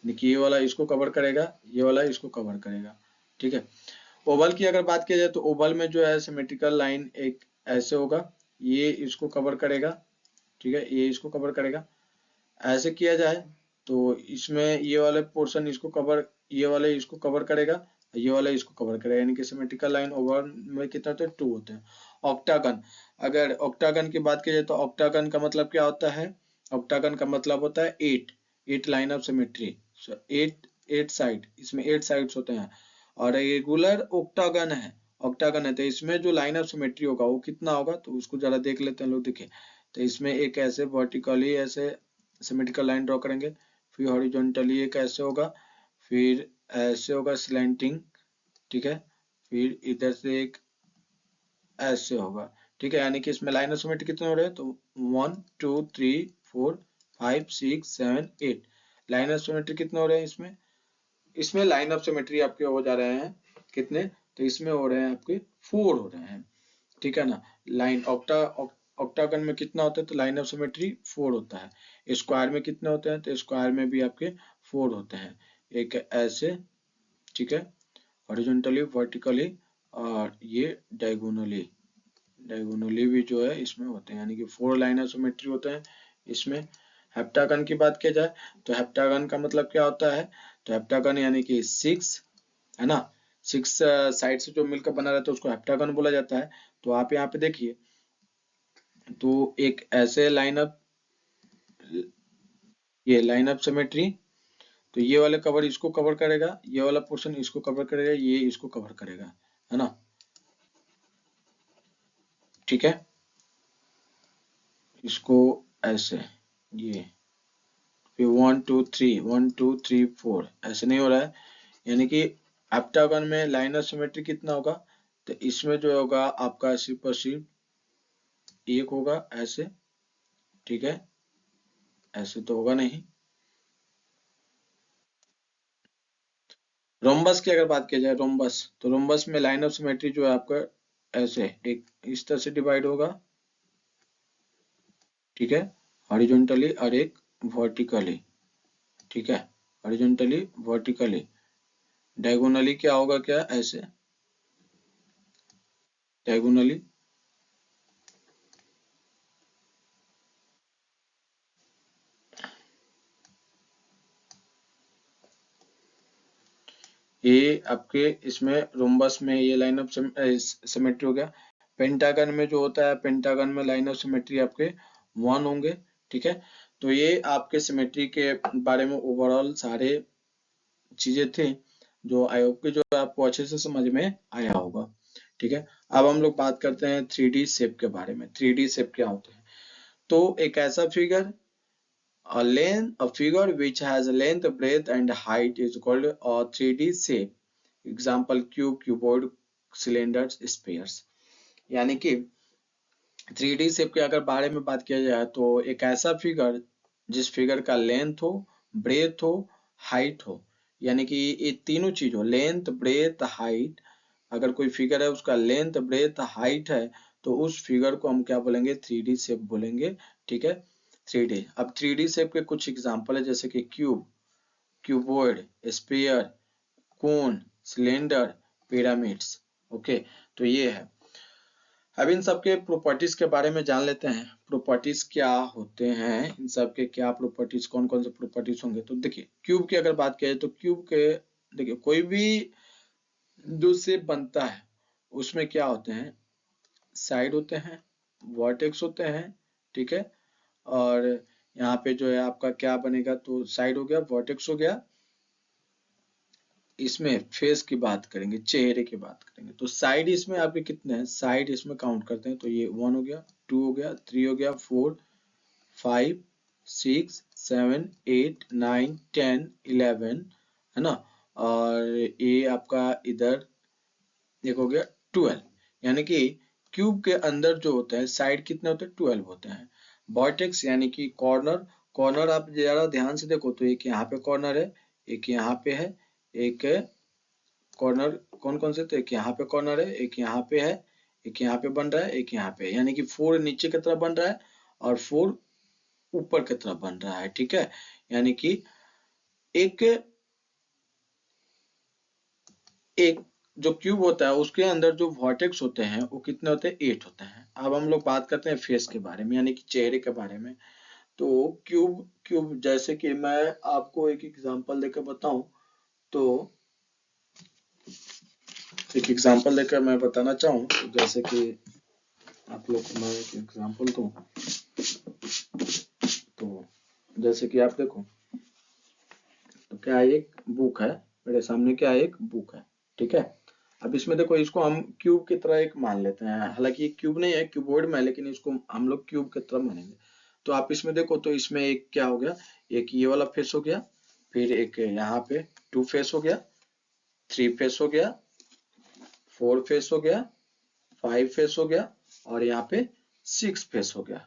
देखिए ये वाला इसको कवर करेगा, ये वाला इसको कवर करेगा। ठीक है। ओवल की अगर बात की जाए तो ओवल में जो है सिमेट्रिकल लाइन एक ऐसे होगा, ये इसको कवर करेगा। ठीक है, ये इसको कवर करेगा। ऐसे किया जाए तो इसमें ये वाला पोर्शन इसको कवर, ये वाला इसको कवर करेगा, ये वाला इसको कवर करेगा, यानी कि सिमेट्रिकल लाइन ओवर में कितना होते हैं? 2 होते हैं। ऑक्टागन, अगर ऑक्टागन की बात की जाए तो ऑक्टागन का मतलब क्या होता है? ऑक्टागन का मतलब होता है 8 लाइन ऑफ सिमेट्री। 8 साइड, इसमें 8 साइड्स होते हैं। और रेगुलर ऑक्टागन है तो इसमें जो लाइन ऑफ सिमेट्री होगा वो कितना होगा? तो उसको जरा देख लेते हैं लोग। देखिए, तो इसमें एक ऐसे वर्टिकली ऐसे सिमेट्रिकल लाइन ड्रॉ करेंगे, फिर हॉरिजॉन्टली एक ऐसे होगा, फिर ऐसे होगा स्लैंटिंग। ठीक है, फिर इधर से एक ऐसे होगा। ठीक है, यानी कि इसमें लाइन ऑफ सिमेट्री कितने हो रहे हैं? तो 1 2 3 4 5 6 7 8 लाइन ऑफ सिमेट्री कितने हो रहे हैं इसमें? इसमें लाइन ऑफ सिमेट्री आपके हो जा रहे हैं कितने? तो इसमें हो रहे हैं आपके 4 हो रहे हैं। ठीक है ना। लाइन ऑक्टागन में कितना होता है? तो लाइन ऑफ सिमेट्री 4 होता है। स्क्वायर में कितने होते हैं? तो स्क्वायर में भी आपके 4 होते हैं। एक ऐसे, ठीक है, हॉरिजॉन्टली, वर्टिकली और ये डायगोनली भी जो है इसमें होते हैं, यानी कि 4 लाइन ऑफ सिमेट्री होते हैं इसमें। हेप्टागन की बात की जाए तो हेप्टागन का मतलब क्या होता है, तो हेप्टागन यानी कि 6 है ना, 6 साइड से जो मिलकर बना रहता है उसको हेप्टागन बोला जाता है। तो आप यहाँ पे देखिए, तो एक ऐसे लाइनअप, ये लाइनअप सिमेट्री, तो ये वाले कवर इसको कवर करेगा, ये वाला पोर्शन इसको कवर करेगा, ये इसको कवर करेगा, है ना, ठीक है। इसको ऐसे, ये 1 2 3 1 2 3 4 ऐसे नहीं हो रहा है, यानी कि हेप्टागन में लाइनर सिमेट्री कितना होगा, तो इसमें जो होगा आपका सिर्फ और सिर्फ एक होगा ऐसे, ठीक है, ऐसे तो होगा नहीं। रोम्बस की अगर बात की जाए, रोम्बस, तो रोम्बस में लाइन ऑफ सिमेट्री जो है आपका ऐसे एक इस तरह से डिवाइड होगा, ठीक है, हॉरिजॉन्टली और एक वर्टिकली, ठीक है, हॉरिजॉन्टली वर्टिकली। डायगोनली क्या होगा, क्या ऐसे डायगोनली, ये आपके इसमें रोम्बस में ये लाइन ऑफ सिमेट्री हो गया। पेंटागन में जो होता है, पेंटागन में लाइन ऑफ सिमेट्री आपके 1 होंगे, ठीक है। तो ये आपके सिमेट्री के बारे में ओवरऑल सारे चीजें थी, जो आई होप कि जो आपको अच्छे से समझ में आया होगा, ठीक है। अब हम लोग बात करते हैं 3D शेप के बारे में। 3D शेप क्या होते हैं, तो एक ऐसा figure, a figure which has a length, breadth and height is called a 3D shape. Example cube, cuboid, cylinders, spheres. यानी कि 3D शेप के अगर बारे में बात किया जाए तो एक ऐसा फिगर जिस फिगर का लेंथ हो, ब्रेथ हो, हाइट हो, यानी कि ये तीनों चीज हो, लेंथ, ब्रेथ, हाइट। अगर कोई फिगर है उसका लेंथ, ब्रेथ, हाइट है, तो उस फिगर को हम क्या बोलेंगे, 3D शेप बोलेंगे, ठीक है। 3D, अब 3D शेप के कुछ एग्जांपल है, जैसे कि क्यूब, क्यूबॉइड, स्फीयर, कोन, सिलेंडर, पिरामिड्स, ओके। तो ये है। अब इन सब के प्रॉपर्टीज के बारे में जान लेते हैं, प्रॉपर्टीज क्या होते हैं, इन सब के क्या प्रॉपर्टीज, कौन कौन से प्रॉपर्टीज होंगे। तो देखिए क्यूब की अगर बात किया जाए तो क्यूब के, देखिए कोई भी जो शेप बनता है उसमें क्या होते हैं, साइड होते हैं, वर्टेक्स होते हैं, ठीक है। और यहाँ पे जो है आपका क्या बनेगा, तो साइड हो गया, वर्टेक्स हो गया। इसमें फेस की बात करेंगे, चेहरे की बात करेंगे, तो साइड इसमें आपके कितने हैं, साइड इसमें काउंट करते हैं, तो ये 1 हो गया, 2 हो गया, 3 हो गया, 4 5 6 7 8 9 10 11, है ना। और ये आपका इधर एक हो गया 12, यानी कि क्यूब के अंदर जो होता है साइड कितने होते हैं, 12 होते हैं। वर्टेक्स यानी कि कॉर्नर, कॉर्नर आप जरा ध्यान से देखो तो एक यहाँ पे कॉर्नर है, एक यहाँ पे है, एक कॉर्नर कौन कौन से, तो एक यहाँ पे कॉर्नर है, एक यहाँ पे है, एक यहाँ पे बन रहा है, एक यहाँ पे है, यानी कि 4 नीचे की तरफ बन रहा है और 4 ऊपर की तरफ बन रहा है, ठीक है। यानी कि एक एक जो क्यूब होता है उसके अंदर जो वर्टेक्स होते हैं वो कितने होते हैं, 8 होते हैं। अब हम लोग बात करते हैं फेस के बारे में, यानी कि चेहरे के बारे में। तो क्यूब क्यूब जैसे कि मैं आपको एक एग्जांपल देकर बताऊं, तो एक एग्जांपल देकर मैं बताना चाहूँ, जैसे कि आप लोग को मैं एक एग्जांपल दूं, तो जैसे कि आप देखो, तो क्या एक बुक है मेरे सामने, क्या एक बुक है, ठीक है। अब इसमें देखो, इसको हम क्यूब की तरह एक मान लेते हैं, हालांकि ये क्यूब नहीं है, क्यूबॉइड में है, लेकिन इसको हम लोग क्यूब की तरह मानेंगे। तो आप इसमें देखो, तो इसमें एक क्या हो गया, एक ये वाला फेस हो गया, फिर एक यहाँ पे 2 फेस हो गया, 3 फेस हो गया, 4 फेस हो गया, 5 फेस हो गया, और यहाँ पे 6 फेस हो गया।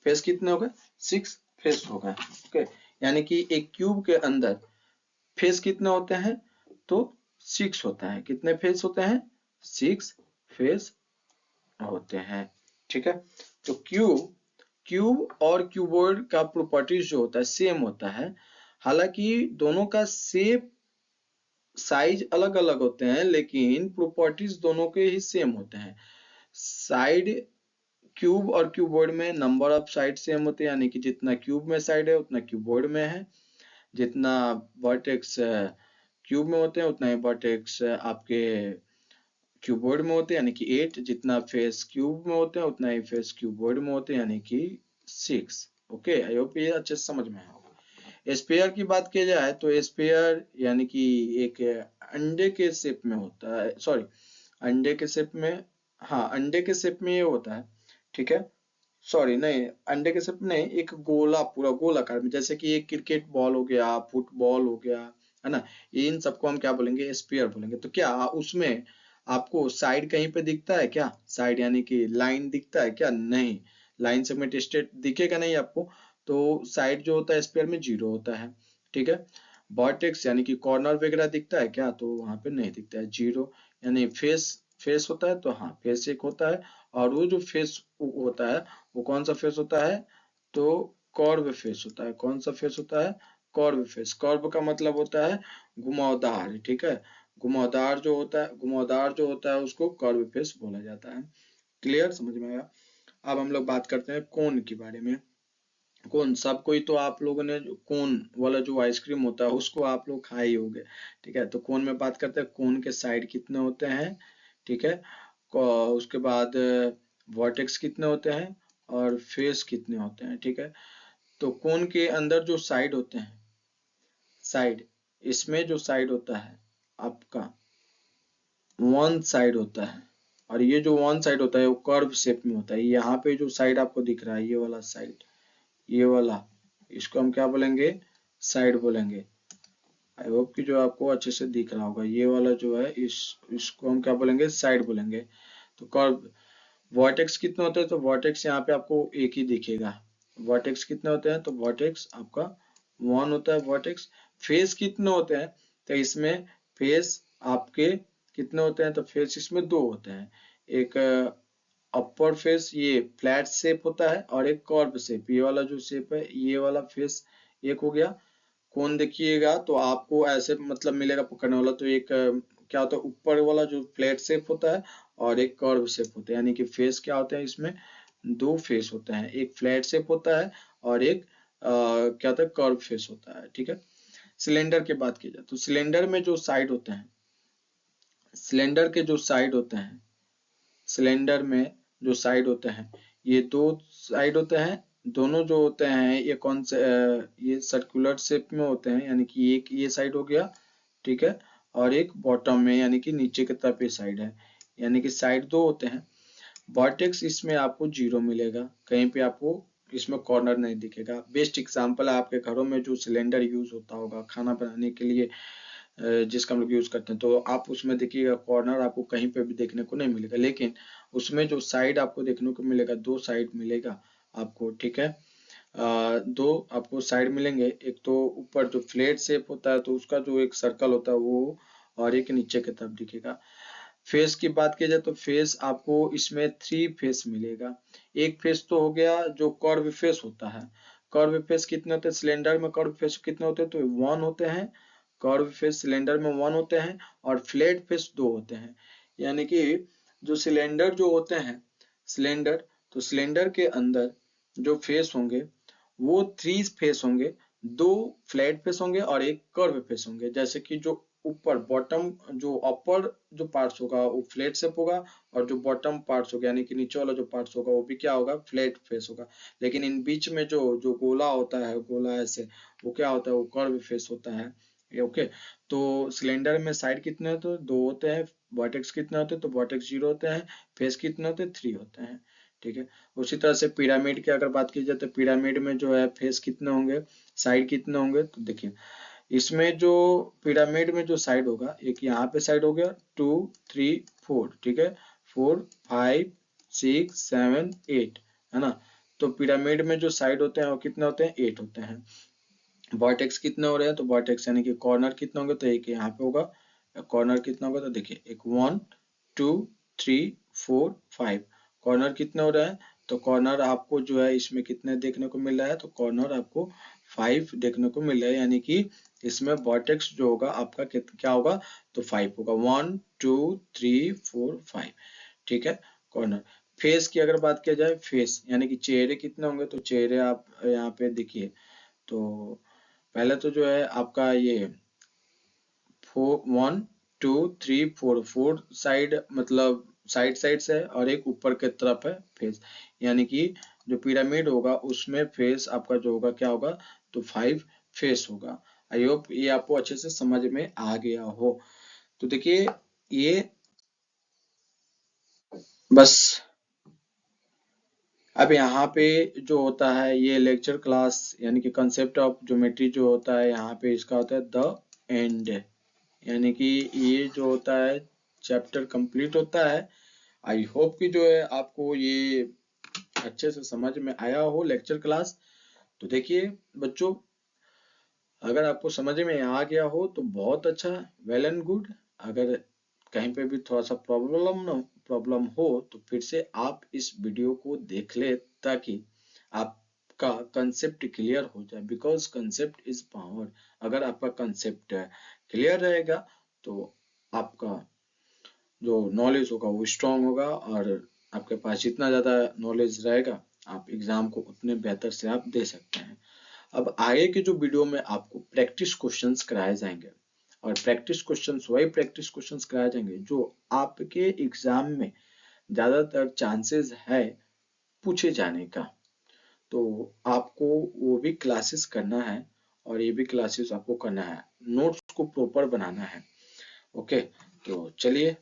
फेस कितने हो गए, 6 फेस हो गए, ओके। यानी कि एक क्यूब के अंदर फेस कितने होते हैं, तो 6 होता है। कितने फेस होते हैं, 6 फेस होते हैं, ठीक है। तो क्यूब क्यूब और क्यूबॉइड का प्रॉपर्टीज जो होता है सेम होता है, हालांकि दोनों का शेप, साइज अलग अलग होते हैं, लेकिन प्रॉपर्टीज दोनों के ही सेम होते हैं। साइड क्यूब और क्यूबॉइड में नंबर ऑफ साइड सेम होते हैं, यानी कि जितना क्यूब में साइड है उतना क्यूबॉइड में है, जितना वर्टेक्स क्यूब में होते हैं उतना ही वर्टेक्स आपके क्यूबॉइड में होते हैं यानी कि 8, जितना फेस क्यूब में होते हैं उतना ही फेस क्यूबॉइड में होते हैं यानी कि 6। ओके, आई होप ये अच्छे से समझ में आया। स्पेयर की बात की जाए तो स्पेयर यानी कि एक अंडे के शेप में होता है, सॉरी अंडे के शेप में, हाँ अंडे के शेप में ये होता है, ठीक है। सॉरी नहीं, अंडे के शेप नहीं, एक गोला, पूरा गोल आकार में, जैसे कि एक क्रिकेट बॉल हो गया, फुटबॉल हो गया, है ना। इन सबको हम क्या बोलेंगे, स्फीयर बोलेंगे। तो क्या उसमें आपको साइड कहीं पे दिखता है क्या, साइड यानी कि लाइन दिखता है क्या, नहीं, लाइन सेगमेंट स्ट्रेट दिखेगा नहीं आपको। तो साइड जो होता है स्फीयर में 0 होता है, ठीक है। वर्टेक्स यानी कि कॉर्नर वगैरह दिखता है क्या, तो वहां पे नहीं दिखता है, 0। यानी फेस, फेस होता है तो हाँ फेस एक होता है, और वो जो फेस होता है वो कौन सा फेस होता है, तो कर्व फेस होता है। कौन सा फेस होता है, कर्व फेस। कर्व का मतलब होता है घुमावदार, ठीक है। घुमावदार जो होता है, घुमावदार जो होता है उसको कर्व फेस बोला जाता है। क्लियर, समझ में आया। अब हम लोग बात करते हैं कोन के बारे में। कोन, सब कोई तो आप लोगों ने कोन वाला जो आइसक्रीम होता है उसको आप लोग खाए ही होंगे, ठीक है। तो कोन में बात करते हैं, कोन के साइड कितने होते हैं, ठीक है। उसके बाद वर्टेक्स कितने होते हैं और फेस कितने होते हैं, ठीक है। तो कोन के अंदर जो साइड होते हैं, साइड, इसमें जो साइड होता है आपका वन साइड होता है, और ये जो वन साइड होता है वो कर्व शेप में होता है। यहाँ पे जो साइड आपको दिख रहा है, ये वाला साइड, ये वाला, इसको हम क्या बोलेंगे, साइड बोलेंगे। आई होप कि जो आपको अच्छे से दिख रहा होगा, ये वाला जो है इसको हम क्या बोलेंगे, साइड बोलेंगे। तो कर्व, वर्टेक्स कितने होते हैं, तो वर्टेक्स यहाँ पे आपको एक ही दिखेगा। वर्टेक्स कितने होते हैं, तो वर्टेक्स आपका 1 होता है वर्टेक्स। फेस कितने होते हैं, तो इसमें फेस आपके कितने होते हैं, तो फेस इसमें 2 होते हैं। एक अपर फेस ये फ्लैट शेप होता है, और एक कर्व शेप, ये वाला जो शेप है, ये वाला फेस एक हो गया। कौन देखिएगा तो आपको ऐसे मतलब मिलेगा पकड़ने वाला, तो एक क्या होता है, ऊपर वाला जो फ्लैट शेप होता है और एक कर्व शेप होता है, यानी कि फेस क्या होते हैं, इसमें 2 फेस होते हैं, एक फ्लैट शेप होता है और एक क्या होता है, कर्व फेस होता है, ठीक है। सिलेंडर की बात की जाए तो सिलेंडर में जो साइड होते हैं, सिलेंडर के जो साइड होते हैं, सिलेंडर में जो साइड होते हैं, ये 2 साइड होते हैं। दोनों जो होते हैं ये कौन से ये सर्कुलर शेप में होते हैं, यानी कि एक ये साइड हो गया, ठीक है, और एक बॉटम में यानी कि नीचे की तरफ ये साइड है, यानी कि साइड 2 होते हैं। वर्टेक्स इसमें आपको 0 मिलेगा, कहीं पे आपको इसमें कॉर्नर नहीं दिखेगा। बेस्ट एग्जांपल है आपके घरों में जो सिलेंडर यूज होता होगा खाना बनाने के लिए, जिसका हम लोग यूज करते हैं, तो आप उसमें देखिएगा कॉर्नर आपको कहीं पे भी देखने को नहीं मिलेगा, लेकिन उसमें जो साइड आपको देखने को मिलेगा, 2 साइड मिलेगा आपको, ठीक है। 2 आपको साइड मिलेंगे, एक तो ऊपर जो फ्लैट शेप होता है तो उसका जो एक सर्कल होता है वो, और एक नीचे की तरफ दिखेगा। फेस की बात की जाए तो फेस आपको इसमें 3 फेस मिलेगा। एक फेस तो हो गया जो कर्व फेस होता है। कर्व फेस कितने होते हैं, सिलेंडर में कर्व फेस कितने होते हैं, तो 1 होते हैं। कर्व फेस सिलेंडर में 1 होते हैं, और फ्लैट फेस 2 होते हैं। यानी कि जो सिलेंडर जो होते हैं, सिलेंडर, तो सिलेंडर के अंदर जो फेस होंगे वो 3 फेस होंगे, 2 फ्लैट फेस होंगे और एक कर्व फेस होंगे। जैसे कि जो ऊपर बॉटम, जो अपर जो पार्ट्स होगा वो फ्लैट शेप होगा, और जो बॉटम पार्ट्स होगा यानी कि नीचे वाला जो पार्ट्स होगा वो भी क्या होगा, फ्लैट फेस होगा। लेकिन इन बीच में जो जो गोला होता है, गोला ऐसे, वो क्या होता है, वो कर्व फेस होता है। ओके, तो सिलेंडर में साइड कितने होते हैं, 2 होते हैं। वर्टेक्स कितने होते हैं, तो वर्टेक्स 0 होते हैं। फेस कितने होते हैं, 3 होते हैं, ठीक है। उसी तरह से पिरामिड की अगर बात की जाए तो पिरामिड में जो है फेस कितने होंगे, साइड कितने होंगे, तो देखिए इसमें जो पिरामिड में जो साइड होगा, एक यहाँ पे साइड हो गया 2 3 4, ठीक है, 4 5 6 7 8, है ना। तो पिरामिड में जो साइड होते हैं वो कितने होते हैं, 8 होते हैं। वर्टेक्स कितने हो रहे हैं, तो वर्टेक्स यानी कि कॉर्नर कितने होंगे, तो एक यहाँ पे होगा। कॉर्नर कितना होगा, तो देखिए एक 1 2 3 4 5, कॉर्नर कितने हो रहे हैं, तो कॉर्नर आपको जो है इसमें कितने देखने को मिल रहा है, तो कॉर्नर आपको 5 देखने को मिल रहा है, यानी कि इसमें वर्टेक्स जो होगा आपका क्या होगा, तो 5 होगा, 1 2 3 4 5, ठीक है। कॉर्नर फेस की अगर बात किया जाए, फेस यानी कि चेहरे कितने होंगे, तो चेहरे आप यहाँ पे देखिए। तो पहले तो जो है आपका ये 1 2 3 4 4 साइड, मतलब साइड साइड से है, और एक ऊपर के तरफ है फेस, यानी कि जो पिरामिड होगा उसमें फेस आपका जो होगा क्या होगा, तो 5 फेस होगा। आई होप ये आपको अच्छे से समझ में आ गया हो। तो देखिए ये बस, अब यहाँ पे जो होता है ये लेक्चर क्लास यानी कि कंसेप्ट ऑफ ज्योमेट्री जो होता है, यहाँ पे इसका होता है द एंड, यानी कि ये जो होता है चैप्टर कंप्लीट होता है। आई होप कि जो है आपको ये अच्छे से समझ में आया हो लेक्चर क्लास। तो देखिए बच्चों, अगर आपको समझ में आ गया हो तो बहुत अच्छा, वेल एंड गुड। अगर कहीं पे भी थोड़ा सा प्रॉब्लम हो तो फिर से आप इस वीडियो को देख ले, ताकि आपका कंसेप्ट क्लियर हो जाए, बिकॉज कंसेप्ट इज पावर। अगर आपका कंसेप्ट क्लियर रहेगा तो आपका जो नॉलेज होगा वो स्ट्रांग होगा, और आपके पास जितना ज़्यादा नॉलेज रहेगा आप एग्जाम को उतने बेहतर से आप दे सकते हैं। अब आगे के जो वीडियो में आपको प्रैक्टिस क्वेश्चंस कराए जाएंगे, और प्रैक्टिस क्वेश्चंस वही प्रैक्टिस क्वेश्चंस कराए जाएंगे जो आपके एग्जाम में ज़्यादातर चांसेस है पूछे जाने का। तो आपको वो भी क्लासेस करना है, और ये भी क्लासेस आपको करना है, नोट्स को प्रॉपर बनाना है। ओके, तो चलिए